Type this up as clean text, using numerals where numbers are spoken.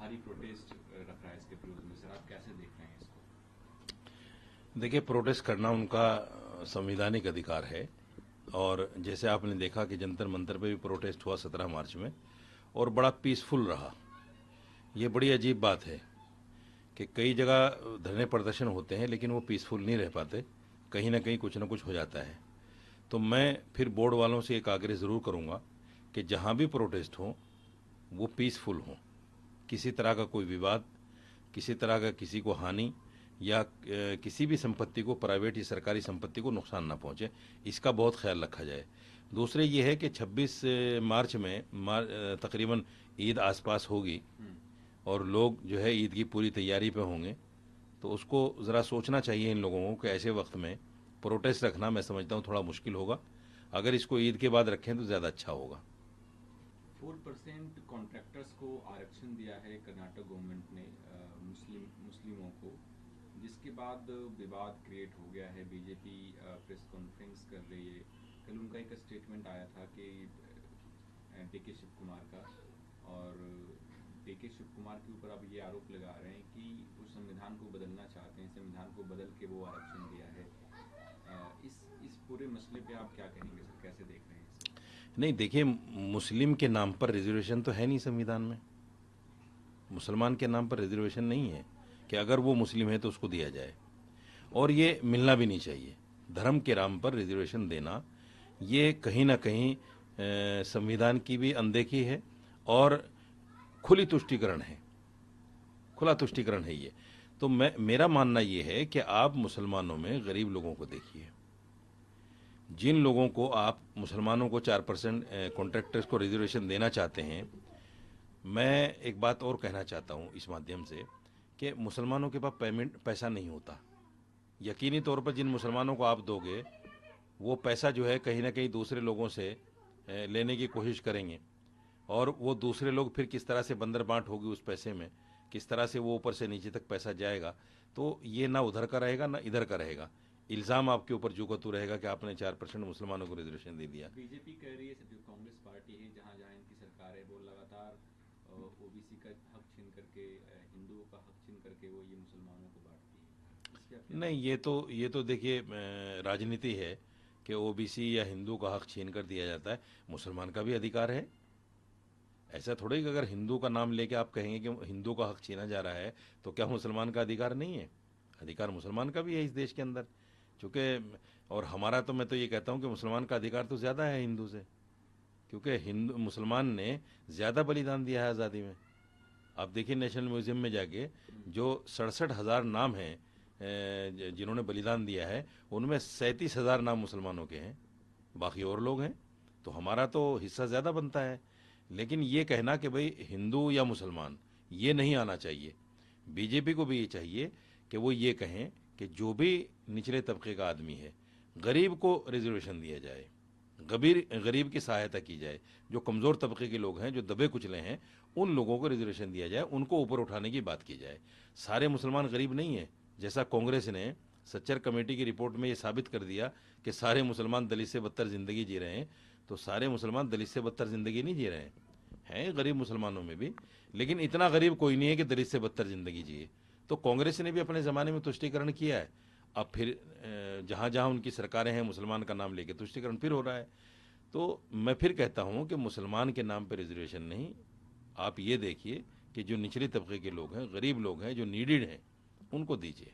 भारी प्रोटेस्ट रख रहा है इसके विरोध में। सर, आप कैसे देख रहे हैं इसको? देखिए, प्रोटेस्ट करना उनका संवैधानिक अधिकार है। और जैसे आपने देखा कि जंतर मंतर पे भी प्रोटेस्ट हुआ 17 मार्च में, और बड़ा पीसफुल रहा। ये बड़ी अजीब बात है कि कई जगह धरने प्रदर्शन होते हैं लेकिन वो पीसफुल नहीं रह पाते, कहीं ना कहीं कुछ ना कुछ हो जाता है। तो मैं फिर बोर्ड वालों से एक आग्रह ज़रूर करूँगा कि जहाँ भी प्रोटेस्ट हो वो पीसफुल हो, किसी तरह का कोई विवाद, किसी तरह का किसी को हानि या किसी भी संपत्ति को, प्राइवेट या सरकारी संपत्ति को नुकसान ना पहुंचे, इसका बहुत ख्याल रखा जाए। दूसरे ये है कि 26 मार्च में तकरीबन ईद आसपास होगी और लोग जो है ईद की पूरी तैयारी पे होंगे, तो उसको ज़रा सोचना चाहिए इन लोगों को कि ऐसे वक्त में प्रोटेस्ट रखना मैं समझता हूँ थोड़ा मुश्किल होगा। अगर इसको ईद के बाद रखें तो ज़्यादा अच्छा होगा। 4% कॉन्ट्रैक्टर्स को आरक्षण दिया है कर्नाटक गवर्नमेंट ने, मुस्लिमों को, जिसके बाद विवाद क्रिएट हो गया है। बीजेपी प्रेस कॉन्फ्रेंस कर रही है। कल उनका एक स्टेटमेंट आया था कि डीके शिव कुमार का, और डीके शिव कुमार के ऊपर अब ये आरोप लगा रहे हैं कि वो संविधान को बदलना चाहते हैं, संविधान को बदल के वो आरक्षण दिया है। इस पूरे मसले पे आप क्या कहेंगे सर, कैसे देख रहे हैं इसे? नहीं, देखिए, मुस्लिम के नाम पर रिजर्वेशन तो है नहीं संविधान में। मुसलमान के नाम पर रिजर्वेशन नहीं है कि अगर वो मुस्लिम है तो उसको दिया जाए, और ये मिलना भी नहीं चाहिए। धर्म के नाम पर रिजर्वेशन देना ये कहीं ना कहीं संविधान की भी अनदेखी है और खुली तुष्टीकरण है, खुला तुष्टीकरण है ये। तो मेरा मानना ये है कि आप मुसलमानों में गरीब लोगों को देखिए। जिन लोगों को आप मुसलमानों को 4% कॉन्ट्रैक्टर्स को रिजर्वेशन देना चाहते हैं, मैं एक बात और कहना चाहता हूं इस माध्यम से कि मुसलमानों के पास पैसा नहीं होता। यकीनी तौर पर जिन मुसलमानों को आप दोगे वो पैसा जो है कहीं ना कहीं दूसरे लोगों से लेने की कोशिश करेंगे, और वो दूसरे लोग फिर किस तरह से बंदर बांट होगी उस पैसे में, किस तरह से वो ऊपर से नीचे तक पैसा जाएगा, तो ये ना उधर का रहेगा ना इधर का रहेगा। इल्ज़ाम आपके ऊपर जुगतू रहेगा कि आपने 4% मुसलमानों को रिजर्वेशन दे दिया। बीजेपी कह रही है, जो कांग्रेस पार्टी है, जहां जहां इनकी सरकार है, वो लगातार ओबीसी का हक छीन करके, हिंदुओं का हक छीन करके वो ये मुसलमानों को बांटती है। नहीं, ये तो देखिए राजनीति है कि ओबीसी या हिंदू का हक छीन कर दिया जाता है। मुसलमान का भी अधिकार है। ऐसा थोड़ा ही कि अगर हिंदू का नाम लेके आप कहेंगे कि हिंदू का हक छीना जा रहा है तो क्या मुसलमान का अधिकार नहीं है? अधिकार मुसलमान का भी है इस देश के अंदर, चूँकि और हमारा तो मैं तो ये कहता हूँ कि मुसलमान का अधिकार तो ज़्यादा है हिंदू से, क्योंकि हिंदू मुसलमान ने ज़्यादा बलिदान दिया है आज़ादी में। आप देखिए नेशनल म्यूज़ियम में जाके जो 67,000 नाम हैं जिन्होंने बलिदान दिया है, उनमें 37,000 नाम मुसलमानों के हैं, बाकी और लोग हैं। तो हमारा तो हिस्सा ज़्यादा बनता है। लेकिन ये कहना कि भाई हिंदू या मुसलमान, ये नहीं आना चाहिए। बीजेपी को भी ये चाहिए कि वो ये कहें कि जो भी निचले तबके का आदमी है, गरीब को रिजर्वेशन दिया जाए, गरीब की सहायता की जाए। जो कमज़ोर तबके के लोग हैं, जो दबे कुचले हैं, उन लोगों को रिजर्वेशन दिया जाए, उनको ऊपर उठाने की बात की जाए। सारे मुसलमान गरीब नहीं है, जैसा कांग्रेस ने सच्चर कमेटी की रिपोर्ट में ये साबित कर दिया कि सारे मुसलमान दलित से बदतर ज़िंदगी जी रहे हैं। तो सारे मुसलमान दलित से बदतर ज़िंदगी नहीं जी रहे हैं गरीब मुसलमानों में भी, लेकिन इतना गरीब कोई नहीं है कि दलित से बदतर ज़िंदगी जिए। तो कांग्रेस ने भी अपने ज़माने में तुष्टीकरण किया है। अब फिर जहाँ जहाँ उनकी सरकारें हैं, मुसलमान का नाम लेके तुष्टीकरण फिर हो रहा है। तो मैं फिर कहता हूँ कि मुसलमान के नाम पर रिजर्वेशन नहीं, आप ये देखिए कि जो निचले तबके के लोग हैं, गरीब लोग हैं, जो नीडिड हैं, उनको दीजिए।